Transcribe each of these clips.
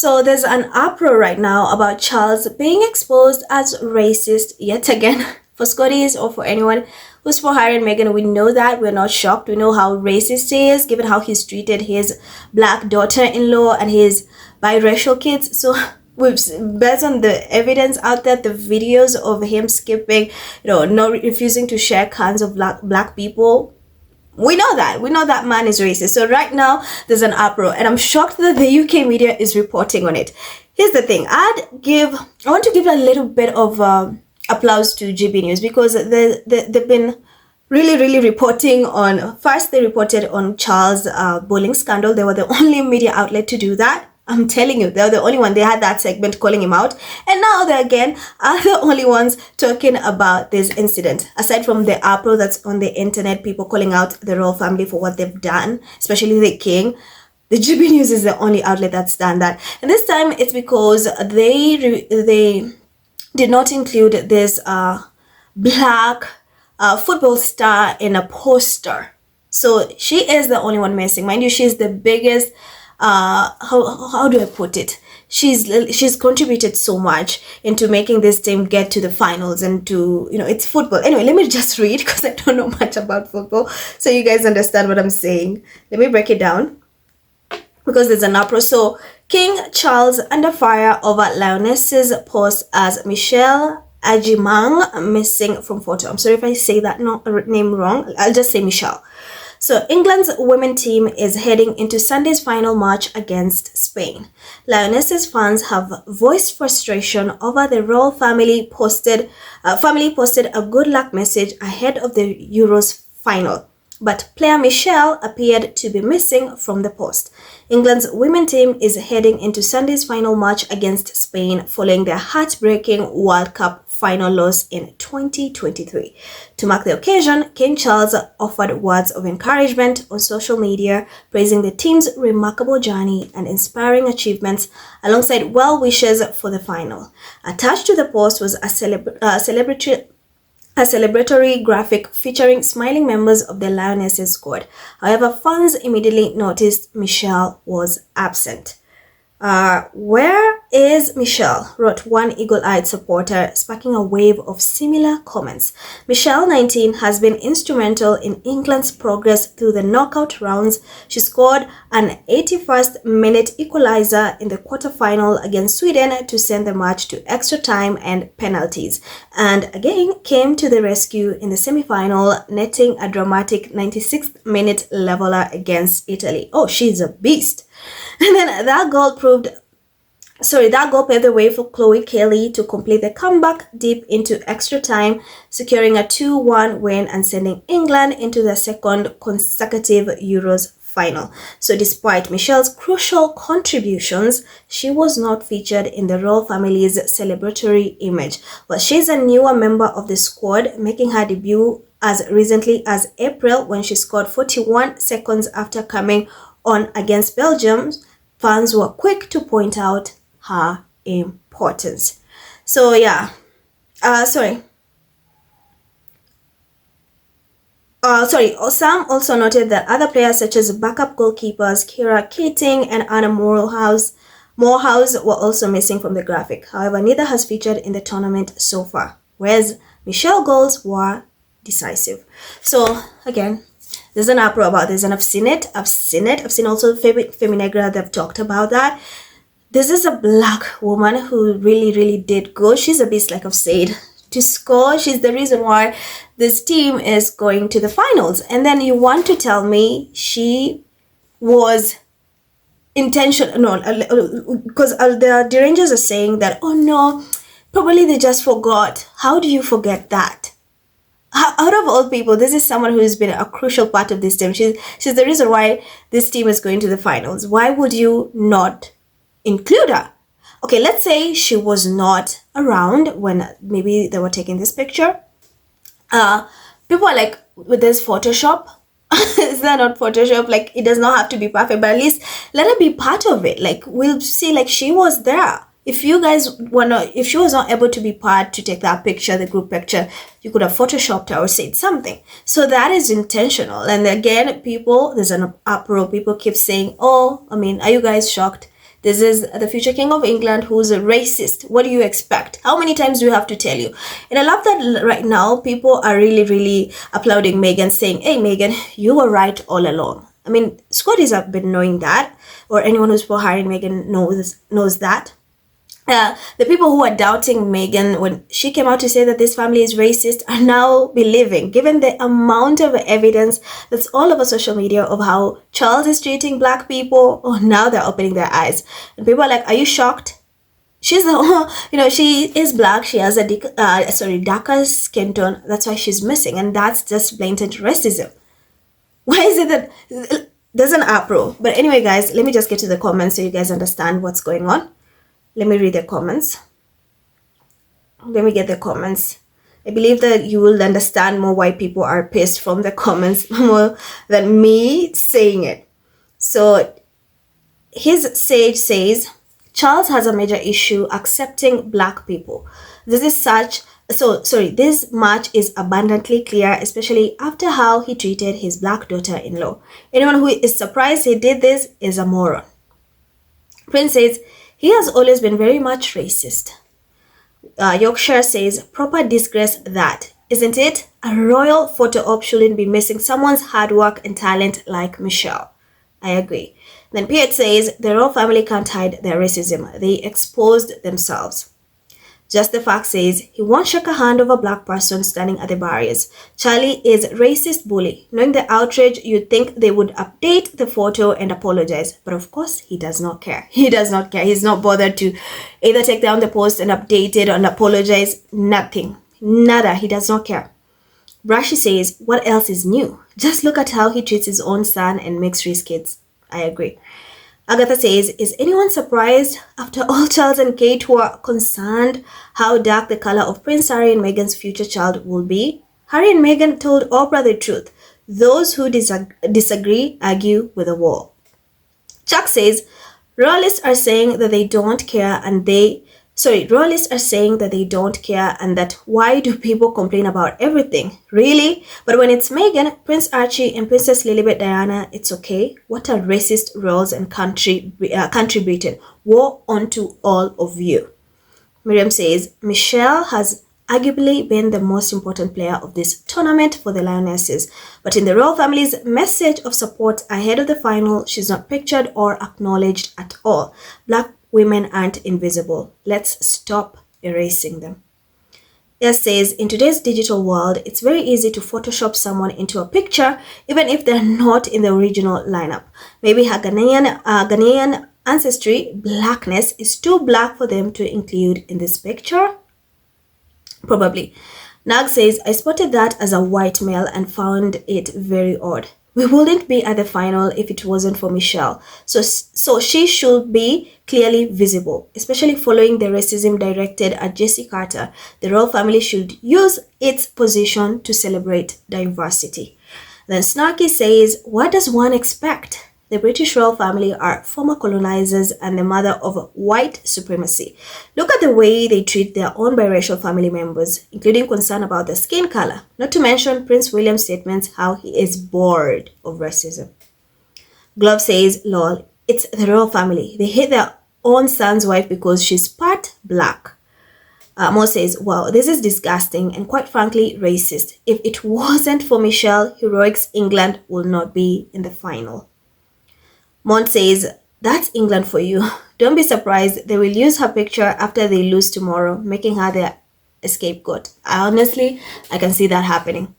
So there's an uproar right now about Charles being exposed as racist yet again. For Scotties or for anyone who's for Harry and Meghan, we know that. We're not shocked. We know how racist he is, given how he's treated his black daughter-in-law and his biracial kids. So we've based on the evidence out there, the videos of him skipping, not refusing to share cans of black people. We know that man is racist. So right now there's an uproar, and I'm shocked that the UK media is reporting on it. Here's the thing: I want to give a little bit of applause to GB News, because they've been really reporting on. First, they reported on Charles' bullying scandal. They were the only media outlet to do that. I'm telling you, they're the only one. They had that segment calling him out. And now they again are the only ones talking about this incident. Aside from the uproar that's on the internet, people calling out the royal family for what they've done, especially the king, the GB News is the only outlet that's done that. And this time it's because they did not include this black football star in a poster. So she is the only one missing. Mind you, she's the biggest, how do I put it? She's contributed so much into making this team get to the finals and to, it's football. Anyway, let me just read, because I don't know much about football, so you guys understand what I'm saying. Let me break it down, because there's an uproar. So King Charles under fire over Lionesses post as Michelle Ajimang missing from photo. I'm sorry if I say that name wrong. I'll just say Michelle. So England's women team is heading into Sunday's final match against Spain. Lionesses fans have voiced frustration over the royal family posted a good luck message ahead of the Euros final, but player Michelle appeared to be missing from the post. England's women team is heading into Sunday's final match against Spain following their heartbreaking World Cup final loss in 2023. To mark the occasion, King Charles offered words of encouragement on social media, praising the team's remarkable journey and inspiring achievements, alongside well wishes for the final. Attached to the post was a celebratory graphic featuring smiling members of the Lionesses squad. However, fans immediately noticed Michelle was absent. Where is Michelle? Wrote one eagle-eyed supporter, sparking a wave of similar comments. Michelle, 19, has been instrumental in England's progress through the knockout rounds. She scored an 81st minute equalizer in the quarter-final against Sweden to send the match to extra time and penalties, and again came to the rescue in the semi-final, netting a dramatic 96th minute leveler against Italy. Oh, she's a beast. And then that goal paved the way for Chloe Kelly to complete the comeback deep into extra time, securing a 2-1 win and sending England into their second consecutive Euros final. So despite Michelle's crucial contributions, she was not featured in the royal family's celebratory image. Well, she's a newer member of the squad, making her debut as recently as April, when she scored 41 seconds after coming on against Belgium. Fans were quick to point out her importance. So yeah, Sam also noted that other players such as backup goalkeepers Kira Keating and Anna Morehouse were also missing from the graphic. However, neither has featured in the tournament so far, whereas Michelle's goals were decisive. So again, there's an uproar about this, and I've seen also Feminegra, they've talked about that. This is a black woman who really did go. She's a beast, like I've said, to score. She's the reason why this team is going to the finals. And then you want to tell me she was intentional? No, because the Rangers are saying that, oh no, probably they just forgot. How do you forget that? Out of all people, this is someone who's been a crucial part of this team. She's the reason why this team is going to the finals. Why would you not include her? Okay, let's say she was not around when maybe they were taking this picture. People are like, with this Photoshop, is that not Photoshop? Like, it does not have to be perfect, but at least let her be part of it. Like, we'll see, like, she was there. If she was not able to be part to take that picture, the group picture, you could have photoshopped her or said something. So that is intentional. And again, there's an uproar. People keep saying, oh, I mean, are you guys shocked? This is the future king of England who's a racist. What do you expect? How many times do you have to tell you? And I love that right now people are really, really applauding Meghan, saying, hey, Meghan, you were right all along. I mean, Scotties have been knowing that, or anyone who's for hiring Meghan knows that. The people who are doubting Meghan when she came out to say that this family is racist are now believing, given the amount of evidence that's all over social media of how Charles is treating black people. Oh, now they're opening their eyes. And people are like, are you shocked? She's the, she is black. She has a darker skin tone. That's why she's missing. And that's just blatant racism. Why is it that there's an uproar? But anyway, guys, let me just get to the comments so you guys understand what's going on. Let me read the comments. Let me get the comments. I believe that you will understand more why people are pissed from the comments more than me saying it. So, his sage says, Charles has a major issue accepting black people. This much is abundantly clear, especially after how he treated his black daughter-in-law. Anyone who is surprised he did this is a moron. Prince says, he has always been very much racist. Yorkshire says, proper disgrace that, isn't it? A royal photo op shouldn't be missing someone's hard work and talent like Michelle. I agree. Then Piet says, the royal family can't hide their racism. They exposed themselves. Just the Fact says, he won't shake a hand of a black person standing at the barriers. Charlie is racist bully. Knowing the outrage, you'd think they would update the photo and apologize. But of course, he does not care. He does not care. He's not bothered to either take down the post and update it and apologize. Nothing. Nada. He does not care. Brashy says, what else is new? Just look at how he treats his own son and mixed race kids. I agree. Agatha says, is anyone surprised? After all, Charles and Kate were concerned how dark the color of Prince Harry and Meghan's future child will be. Harry and Meghan told Oprah the truth. Those who disagree argue with the wall. Chuck says, royalists are saying that they don't care and that why do people complain about everything? Really? But when it's Meghan, Prince Archie and Princess Lilibet Diana, it's okay. What are racist royals and country Britain? Woe unto all of you. Miriam says, Michelle has arguably been the most important player of this tournament for the Lionesses. But in the royal family's message of support ahead of the final, she's not pictured or acknowledged at all. Black women aren't invisible. Let's stop erasing them. Yes says, in today's digital world, it's very easy to Photoshop someone into a picture, even if they're not in the original lineup. Maybe her Ghanaian ancestry, blackness, is too black for them to include in this picture? Probably. Nag says, I spotted that as a white male and found it very odd. We wouldn't be at the final if it wasn't for Michelle. So she should be clearly visible, especially following the racism directed at Jessie Carter. The royal family should use its position to celebrate diversity. Then Snarky says, what does one expect? The British royal family are former colonizers and the mother of white supremacy. Look at the way they treat their own biracial family members, including concern about their skin color, not to mention Prince William's statements how he is bored of racism. Glove says, lol, it's the royal family. They hate their own son's wife because she's part black. Mo says, wow, this is disgusting and quite frankly racist. If it wasn't for Michelle, Heroics England will not be in the final. Mont says, that's England for you. Don't be surprised. They will use her picture after they lose tomorrow, making her their scapegoat. Honestly, I can see that happening.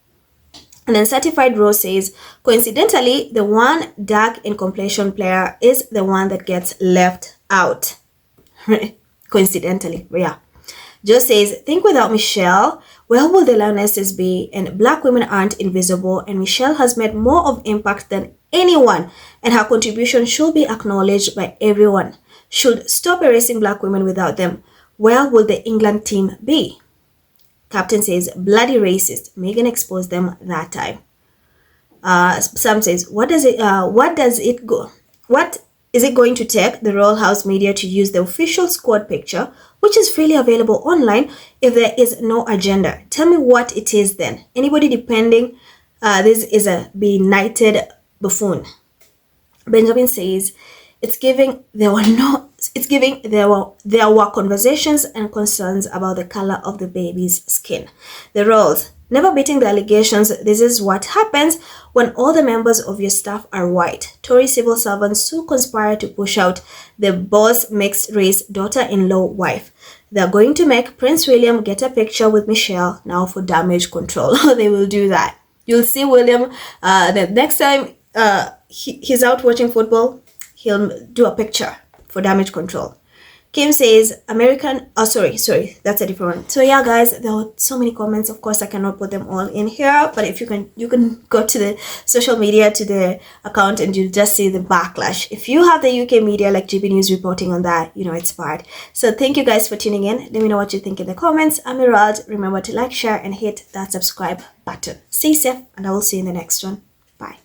And then Certified Rose says, coincidentally, the one dark in complexion player is the one that gets left out. Coincidentally, yeah. Joe says, think without Michelle, where will the Lionesses be? And black women aren't invisible, and Michelle has made more of impact than anyone, and her contribution should be acknowledged by everyone. Should stop erasing black women without them. Where will the England team be? Captain says, bloody racist. Meghan exposed them that time. Sam says, what is it going to take the Royal House media to use the official squad picture, which is freely available online, if there is no agenda? Tell me what it is then. Anybody depending, this is a benighted buffoon. Benjamin says, it's giving there were no it's giving there were conversations and concerns about the color of the baby's skin. The roles. Never beating the allegations. This is what happens when all the members of your staff are white. Tory civil servants who conspire to push out the boss mixed-race daughter-in-law wife. They're going to make Prince William get a picture with Michelle now for damage control. They will do that. You'll see William the next time he's out watching football, he'll do a picture for damage control. Kim says sorry, that's a different one. So yeah, guys, there were so many comments. Of course, I cannot put them all in here, but if you can go to the social media, to the account, and you'll just see the backlash. If you have the UK media like GB News reporting on that, you know it's bad. So thank you guys for tuning in. Let me know what you think in the comments. I'm Iraj. Remember to like, share, and hit that subscribe button. Stay safe, and I will see you in the next one. Bye.